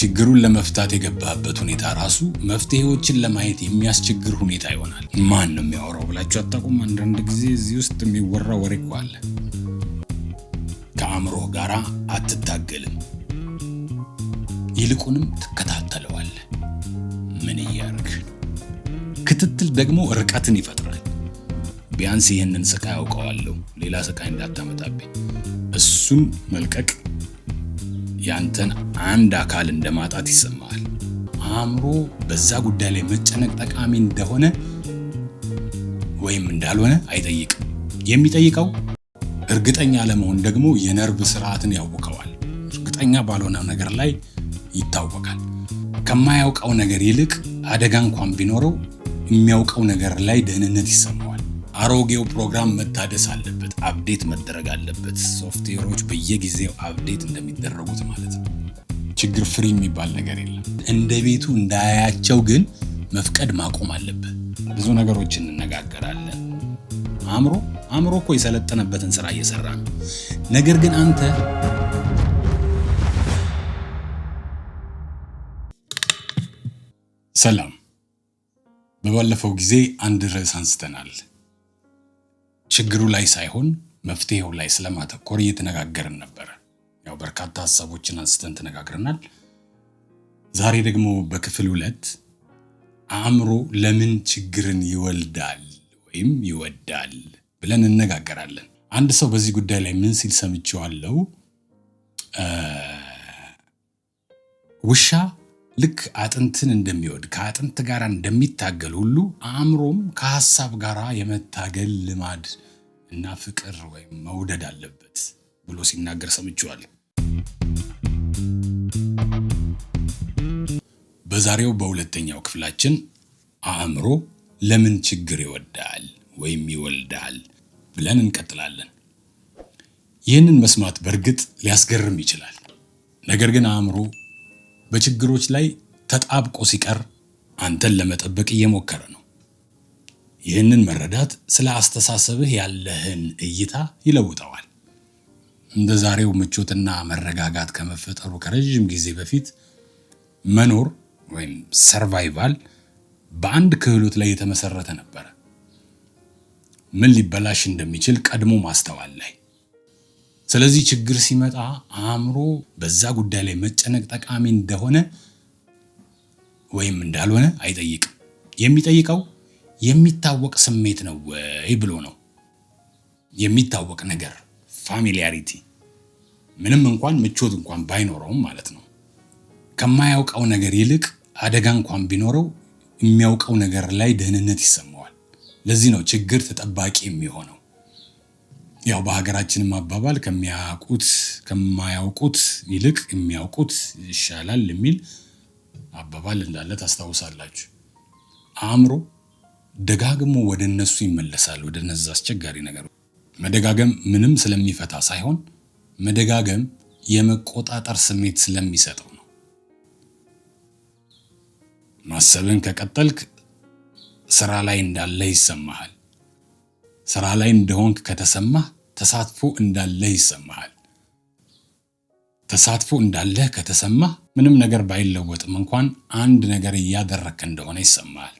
ችግሩን ለመፍታት የገባበት ሁኔታ ራሱ መፍትሄዎችን ለማየት የሚያስቸግር ሁኔታ ይሆናል። ማን ነው የሚያወራው ብላችሁ አጣቁም። አንዳንድ ጊዜ እዚህ ውስጥ የሚወራ ወሬ እኮ አለ። ከአእምሮ ጋር አትታገልም፣ ይልቁንም ትከታተለዋለህ። ምን እያደረግ? ክትትል ደግሞ ርቀትን ይፈጥራል። ቢያንስ ይህንን ስቃይ አውቀዋለሁ፣ ሌላ ስቃይ እንዳታመጣብኝ። እሱን መልቀቅ ያንተን አንድ አካል እንደማጣት ይሰማል። አእምሮ በዛ ጉዳይ ላይ መጨነቅ ጠቃሚ እንደሆነ ወይም እንዳልሆነ አይጠይቅም። የሚጠይቀው እርግጠኛ ለመሆን ደግሞ የነርቭ ስርዓትን ያውከዋል። እርግጠኛ ባልሆነ ነገር ላይ ይታወቃል። ከማያውቀው ነገር ይልቅ አደጋ እንኳን ቢኖረው የሚያውቀው ነገር ላይ ደህንነት ይሰማዋል። አሮጌው ፕሮግራም መታደስ አለበት፣ አፕዴት መደረግ አለበት። ሶፍትዌሮች በየጊዜው አፕዴት እንደሚደረጉት ማለት ነው። ችግር ፍሪ የሚባል ነገር የለም። እንደ ቤቱ እንዳያያቸው ግን መፍቀድ ማቆም አለበት። ብዙ ነገሮችን እንነጋገራለን። አእምሮ እኮ የሰለጠነበትን ስራ እየሰራ ነው። ነገር ግን አንተ ሰላም። በባለፈው ጊዜ አንድ ርዕስ አንስተናል። ችግሩ ላይ ሳይሆን መፍትሄው ላይ ስለማተኮር እየተነጋገርን ነበር። ያው በርካታ ሐሳቦችን አንስተን ተነጋግረናል። ዛሬ ደግሞ በክፍል 2 አእምሮ ለምን ችግርን ይወልዳል ወይም ይወዳል ብለን እንነጋገራለን። አንድ ሰው በዚህ ጉዳይ ላይ ምን ሲል ሰምቼዋለሁ? ውሻ ልክ አጥንትን እንደሚወድ ከአጥንት ጋር እንደሚታገል ሁሉ አእምሮም ከሐሳብ ጋር የመታገል ልማድ እና ፍቅር ወይም መውደድ አለበት ብሎ ሲናገር ሰምቼዋለሁ። በዛሬው በሁለተኛው ክፍላችን አእምሮ ለምን ችግር ይወዳል ወይም ይወልዳል ብለን እንቀጥላለን። ይህንን መስማት በእርግጥ ሊያስገርም ይችላል። ነገር ግን አእምሮ በችግሮች ላይ ተጣብቆ ሲቀር አንተን ለመጠበቅ እየሞከረ ነው። ይህንን መረዳት ስለ አስተሳሰብህ ያለህን እይታ ይለውጠዋል። እንደ ዛሬው ምቾትና መረጋጋት ከመፈጠሩ ከረጅም ጊዜ በፊት መኖር ወይም ሰርቫይቫል በአንድ ክህሎት ላይ የተመሰረተ ነበር። ምን ሊበላሽ እንደሚችል ቀድሞ ማስተዋል ላይ። ስለዚህ ችግር ሲመጣ አእምሮ በዛ ጉዳይ ላይ መጨነቅ ጠቃሚ እንደሆነ ወይም እንዳልሆነ አይጠይቅም። የሚጠይቀው የሚታወቅ ስሜት ነው ወይ ብሎ ነው። የሚታወቅ ነገር ፋሚሊያሪቲ፣ ምንም እንኳን ምቾት እንኳን ባይኖረውም ማለት ነው። ከማያውቀው ነገር ይልቅ አደጋ እንኳን ቢኖረው የሚያውቀው ነገር ላይ ደህንነት ይሰማዋል። ለዚህ ነው ችግር ተጠባቂ የሚሆነው። ያው በሀገራችንም አባባል ከማያውቁት ይልቅ የሚያውቁት ይሻላል የሚል አባባል እንዳለ ታስታውሳላችሁ። አእምሮ ደጋግሞ ወደ እነሱ ይመለሳል፣ ወደ እነዛ አስቸጋሪ ነገሮች። መደጋገም ምንም ስለሚፈታ ሳይሆን መደጋገም የመቆጣጠር ስሜት ስለሚሰጠው ነው። ማሰብን ከቀጠልክ ስራ ላይ እንዳለህ ይሰማሃል። ስራ ላይ እንደሆንክ ከተሰማህ ተሳትፎ እንዳለህ ይሰማሃል። ተሳትፎ እንዳለህ ከተሰማህ ምንም ነገር ባይለወጥም እንኳን አንድ ነገር እያደረክ እንደሆነ ይሰማሃል።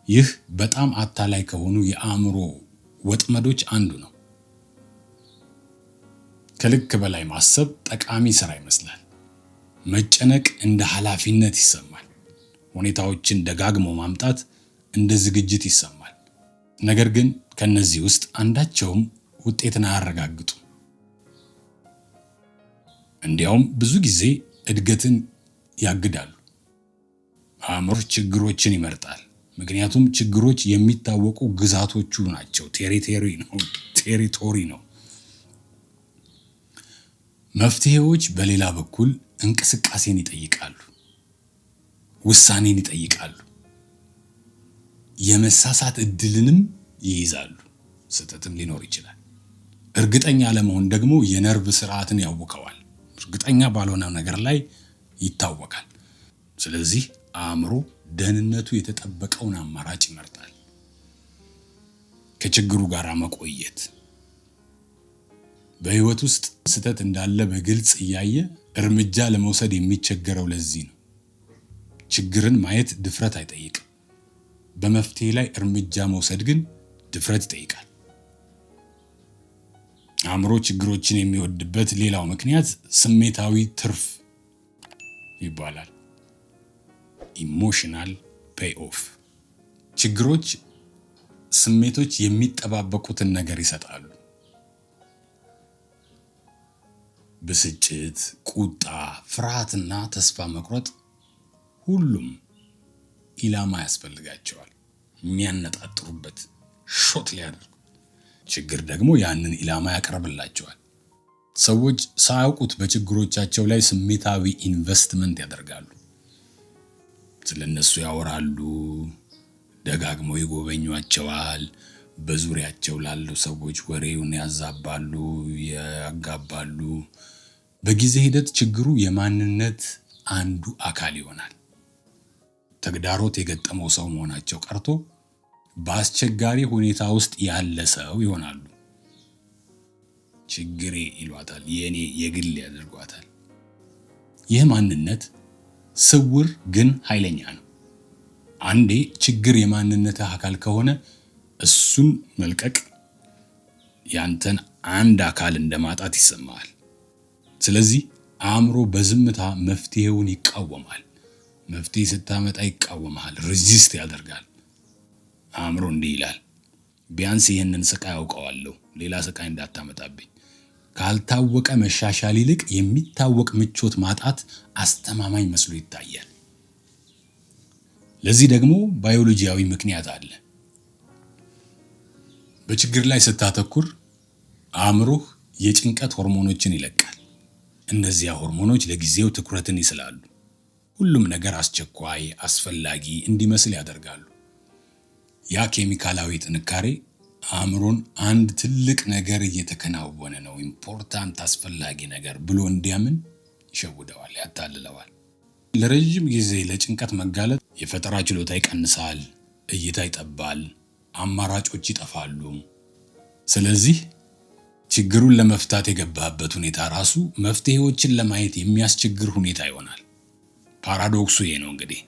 ይህ በጣም አታላይ ከሆኑ የአእምሮ ወጥመዶች አንዱ ነው። ከልክ በላይ ማሰብ ጠቃሚ ስራ ይመስላል። መጨነቅ እንደ ኃላፊነት ይሰማል። ሁኔታዎችን ደጋግሞ ማምጣት እንደ ዝግጅት ይሰማል። ነገር ግን ከነዚህ ውስጥ አንዳቸውም ውጤትን አያረጋግጡም። እንዲያውም ብዙ ጊዜ እድገትን ያግዳሉ። አእምሮ ችግሮችን ይመርጣል። ምክንያቱም ችግሮች የሚታወቁ ግዛቶቹ ናቸው። ቴሪቶሪ ነው። መፍትሄዎች በሌላ በኩል እንቅስቃሴን ይጠይቃሉ፣ ውሳኔን ይጠይቃሉ፣ የመሳሳት እድልንም ይይዛሉ። ስህተትም ሊኖር ይችላል። እርግጠኛ ለመሆን ደግሞ የነርቭ ስርዓትን ያውከዋል። እርግጠኛ ባልሆነ ነገር ላይ ይታወቃል። ስለዚህ አእምሮ ደህንነቱ የተጠበቀውን አማራጭ ይመርጣል። ከችግሩ ጋር መቆየት፣ በህይወት ውስጥ ስህተት እንዳለ በግልጽ እያየ እርምጃ ለመውሰድ የሚቸገረው ለዚህ ነው። ችግርን ማየት ድፍረት አይጠይቅም። በመፍትሄ ላይ እርምጃ መውሰድ ግን ድፍረት ይጠይቃል። አእምሮ ችግሮችን የሚወድበት ሌላው ምክንያት ስሜታዊ ትርፍ ይባላል። ኢሞሽናል ፔይ ኦፍ። ችግሮች ስሜቶች የሚጠባበቁትን ነገር ይሰጣሉ። ብስጭት፣ ቁጣ፣ ፍርሃትና ተስፋ መቁረጥ ሁሉም ኢላማ ያስፈልጋቸዋል። የሚያነጣጥሩበት ሾት ሊያደርጉ። ችግር ደግሞ ያንን ኢላማ ያቀርብላቸዋል። ሰዎች ሳያውቁት በችግሮቻቸው ላይ ስሜታዊ ኢንቨስትመንት ያደርጋሉ። ስለነሱ ያወራሉ፣ ደጋግመው ይጎበኟቸዋል። በዙሪያቸው ላሉ ሰዎች ወሬውን ያዛባሉ፣ ያጋባሉ። በጊዜ ሂደት ችግሩ የማንነት አንዱ አካል ይሆናል። ተግዳሮት የገጠመው ሰው መሆናቸው ቀርቶ በአስቸጋሪ ሁኔታ ውስጥ ያለ ሰው ይሆናሉ። ችግሬ ይሏታል፣ የኔ የግል ያደርጓታል። ይህ ማንነት ስውር ግን ኃይለኛ ነው። አንዴ ችግር የማንነት አካል ከሆነ እሱን መልቀቅ ያንተን አንድ አካል እንደማጣት ይሰማሃል። ስለዚህ አእምሮ በዝምታ መፍትሄውን ይቃወማል። መፍትሄ ስታመጣ ይቃወማል፣ ሬዚስት ያደርጋል። አእምሮ እንዲህ ይላል፣ ቢያንስ ይህንን ስቃይ አውቀዋለሁ፣ ሌላ ስቃይ እንዳታመጣብኝ። ካልታወቀ መሻሻል ይልቅ የሚታወቅ ምቾት ማጣት አስተማማኝ መስሎ ይታያል። ለዚህ ደግሞ ባዮሎጂያዊ ምክንያት አለ። በችግር ላይ ስታተኩር አእምሮህ የጭንቀት ሆርሞኖችን ይለቃል። እነዚያ ሆርሞኖች ለጊዜው ትኩረትን ይስላሉ። ሁሉም ነገር አስቸኳይ፣ አስፈላጊ እንዲመስል ያደርጋሉ። ያ ኬሚካላዊ ጥንካሬ አእምሮን አንድ ትልቅ ነገር እየተከናወነ ነው፣ ኢምፖርታንት፣ አስፈላጊ ነገር ብሎ እንዲያምን ይሸውደዋል፣ ያታልለዋል። ለረጅም ጊዜ ለጭንቀት መጋለጥ የፈጠራ ችሎታ ይቀንሳል፣ እይታ ይጠባል፣ አማራጮች ይጠፋሉ። ስለዚህ ችግሩን ለመፍታት የገባበት ሁኔታ ራሱ መፍትሄዎችን ለማየት የሚያስቸግር ሁኔታ ይሆናል። ፓራዶክሱ ይሄ ነው እንግዲህ፣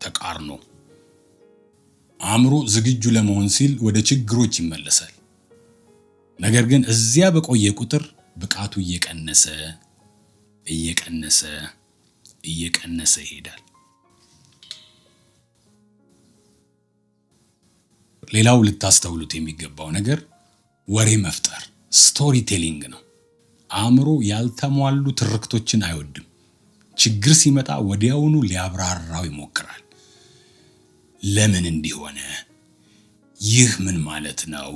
ተቃርኖ። አእምሮ ዝግጁ ለመሆን ሲል ወደ ችግሮች ይመለሳል። ነገር ግን እዚያ በቆየ ቁጥር ብቃቱ እየቀነሰ ይሄዳል። ሌላው ልታስተውሉት የሚገባው ነገር ወሬ መፍጠር፣ ስቶሪ ቴሊንግ ነው። አእምሮ ያልተሟሉ ትርክቶችን አይወድም። ችግር ሲመጣ ወዲያውኑ ሊያብራራው ይሞክራል። ለምን እንዲሆነ? ይህ ምን ማለት ነው?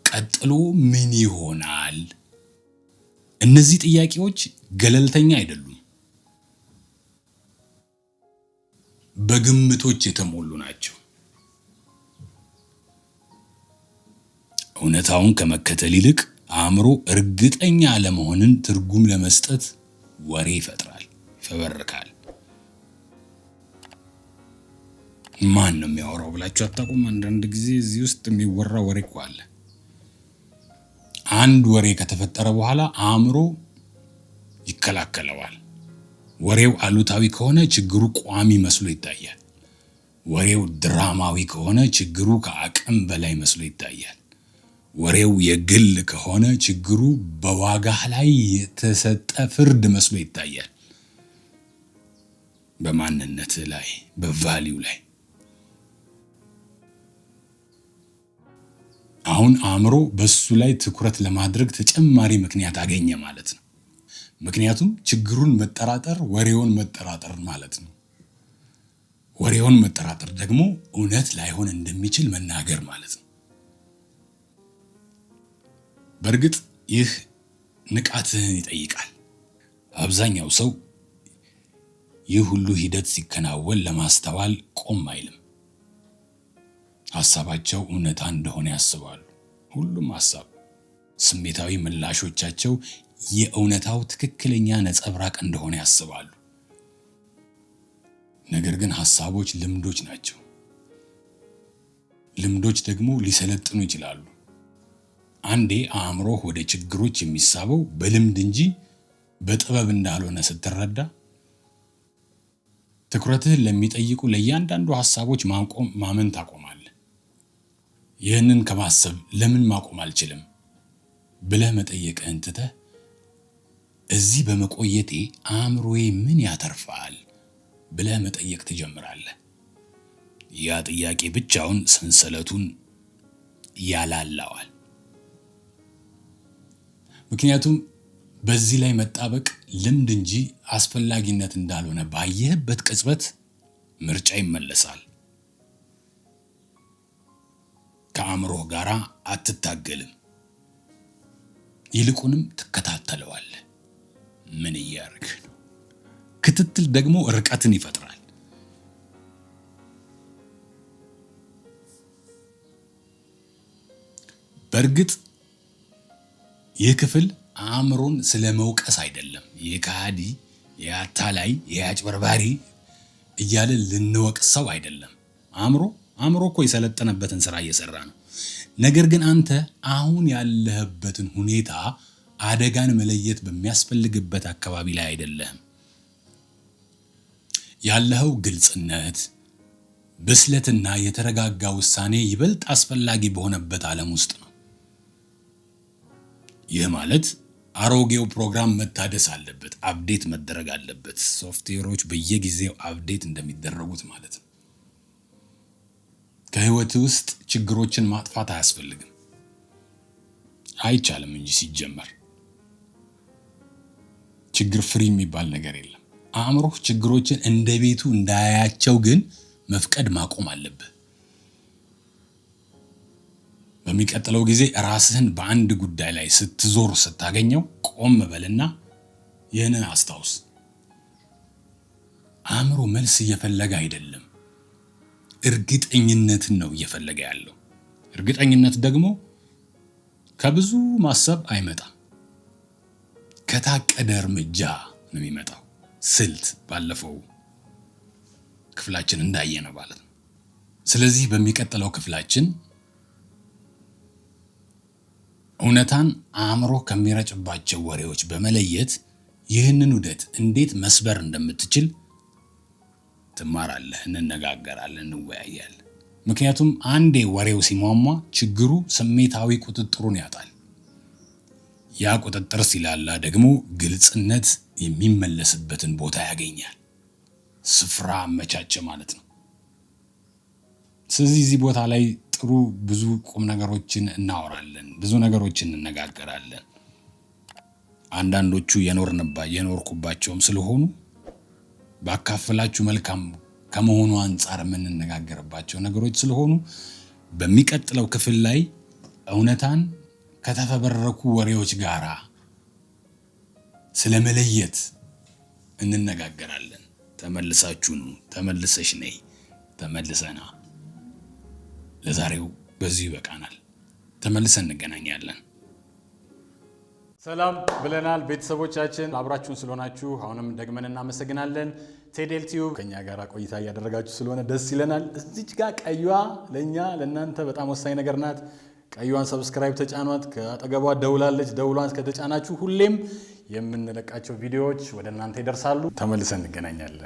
ቀጥሎ ምን ይሆናል? እነዚህ ጥያቄዎች ገለልተኛ አይደሉም፣ በግምቶች የተሞሉ ናቸው። እውነታውን ከመከተል ይልቅ አእምሮ እርግጠኛ አለመሆንን ትርጉም ለመስጠት ወሬ ይፈጥራል፣ ይፈበርካል። ማን ነው የሚያወራው ብላችሁ አታውቁም? አንዳንድ ጊዜ እዚህ ውስጥ የሚወራ ወሬ እኮ አለ። አንድ ወሬ ከተፈጠረ በኋላ አእምሮ ይከላከለዋል። ወሬው አሉታዊ ከሆነ ችግሩ ቋሚ መስሎ ይታያል። ወሬው ድራማዊ ከሆነ ችግሩ ከአቅም በላይ መስሎ ይታያል። ወሬው የግል ከሆነ ችግሩ በዋጋህ ላይ የተሰጠ ፍርድ መስሎ ይታያል። በማንነትህ ላይ፣ በቫሊዩ ላይ። አሁን አእምሮ በሱ ላይ ትኩረት ለማድረግ ተጨማሪ ምክንያት አገኘ ማለት ነው። ምክንያቱም ችግሩን መጠራጠር ወሬውን መጠራጠር ማለት ነው። ወሬውን መጠራጠር ደግሞ እውነት ላይሆን እንደሚችል መናገር ማለት ነው። በእርግጥ ይህ ንቃትህን ይጠይቃል። አብዛኛው ሰው ይህ ሁሉ ሂደት ሲከናወን ለማስተዋል ቆም አይልም። ሐሳባቸው እውነታ እንደሆነ ያስባሉ። ሁሉም ሐሳብ፣ ስሜታዊ ምላሾቻቸው የእውነታው ትክክለኛ ነጸብራቅ እንደሆነ ያስባሉ። ነገር ግን ሐሳቦች ልምዶች ናቸው። ልምዶች ደግሞ ሊሰለጥኑ ይችላሉ። አንዴ አእምሮህ ወደ ችግሮች የሚሳበው በልምድ እንጂ በጥበብ እንዳልሆነ ስትረዳ ትኩረትህን ለሚጠይቁ ለእያንዳንዱ ሐሳቦች ማመን ታቆማለህ። ይህንን ከማሰብ ለምን ማቆም አልችልም ብለህ መጠየቅህን ትተህ እዚህ በመቆየቴ አእምሮዬ ምን ያተርፋል ብለህ መጠየቅ ትጀምራለህ። ያ ጥያቄ ብቻውን ሰንሰለቱን ያላላዋል። ምክንያቱም በዚህ ላይ መጣበቅ ልምድ እንጂ አስፈላጊነት እንዳልሆነ ባየህበት ቅጽበት ምርጫ ይመለሳል። ከአእምሮህ ጋር አትታገልም፣ ይልቁንም ትከታተለዋለህ። ምን እያደረግህ ነው? ክትትል ደግሞ ርቀትን ይፈጥራል። በእርግጥ ይህ ክፍል አእምሮን ስለ መውቀስ አይደለም። የካሃዲ፣ የአታላይ፣ የአጭበርባሪ እያለ ልንወቅሰው አይደለም። አእምሮ እኮ የሰለጠነበትን ስራ እየሰራ ነው። ነገር ግን አንተ አሁን ያለህበትን ሁኔታ አደጋን መለየት በሚያስፈልግበት አካባቢ ላይ አይደለህም። ያለኸው ግልጽነት፣ ብስለትና የተረጋጋ ውሳኔ ይበልጥ አስፈላጊ በሆነበት ዓለም ውስጥ ነው። ይህ ማለት አሮጌው ፕሮግራም መታደስ አለበት፣ አፕዴት መደረግ አለበት። ሶፍትዌሮች በየጊዜው አፕዴት እንደሚደረጉት ማለት ነው። ከህይወት ውስጥ ችግሮችን ማጥፋት አያስፈልግም፣ አይቻልም እንጂ ሲጀመር ችግር ፍሪ የሚባል ነገር የለም። አእምሮህ ችግሮችን እንደ ቤቱ እንዳያያቸው ግን መፍቀድ ማቆም አለብህ። በሚቀጥለው ጊዜ ራስህን በአንድ ጉዳይ ላይ ስትዞር ስታገኘው ቆም በልና ይህንን አስታውስ። አእምሮ መልስ እየፈለገ አይደለም፣ እርግጠኝነትን ነው እየፈለገ ያለው። እርግጠኝነት ደግሞ ከብዙ ማሰብ አይመጣም፣ ከታቀደ እርምጃ ነው የሚመጣው። ስልት ባለፈው ክፍላችን እንዳየነው ማለት ነው። ስለዚህ በሚቀጥለው ክፍላችን እውነታን አእምሮ ከሚረጭባቸው ወሬዎች በመለየት ይህንን ውደት እንዴት መስበር እንደምትችል ትማራለህ፣ እንነጋገራለን፣ እንወያያለን። ምክንያቱም አንዴ ወሬው ሲሟሟ ችግሩ ስሜታዊ ቁጥጥሩን ያጣል። ያ ቁጥጥር ሲላላ ደግሞ ግልጽነት የሚመለስበትን ቦታ ያገኛል። ስፍራ አመቻቸ ማለት ነው። ስለዚህ እዚህ ቦታ ላይ ጥሩ ብዙ ቁም ነገሮችን እናወራለን፣ ብዙ ነገሮችን እንነጋገራለን። አንዳንዶቹ የኖርኩባቸውም ስለሆኑ ባካፈላችሁ መልካም ከመሆኑ አንጻር የምንነጋገርባቸው ነገሮች ስለሆኑ በሚቀጥለው ክፍል ላይ እውነታን ከተፈበረኩ ወሬዎች ጋራ ስለመለየት እንነጋገራለን። ተመልሳችሁ ነው፣ ተመልሰሽ ነይ፣ ተመልሰና። ለዛሬው በዚህ ይበቃናል። ተመልሰን እንገናኛለን። ሰላም ብለናል ቤተሰቦቻችን፣ አብራችሁን ስለሆናችሁ አሁንም ደግመን እናመሰግናለን። ቴዴል ቲዩብ ከኛ ጋር ቆይታ እያደረጋችሁ ስለሆነ ደስ ይለናል። እዚች ጋር ቀዩዋ ለኛ ለእናንተ በጣም ወሳኝ ነገር ናት። ቀዩዋን ሰብስክራይብ ተጫኗት። ከአጠገቧ ደውላለች። ደውሏን ከተጫናችሁ ሁሌም የምንለቃቸው ቪዲዮዎች ወደ እናንተ ይደርሳሉ። ተመልሰን እንገናኛለን።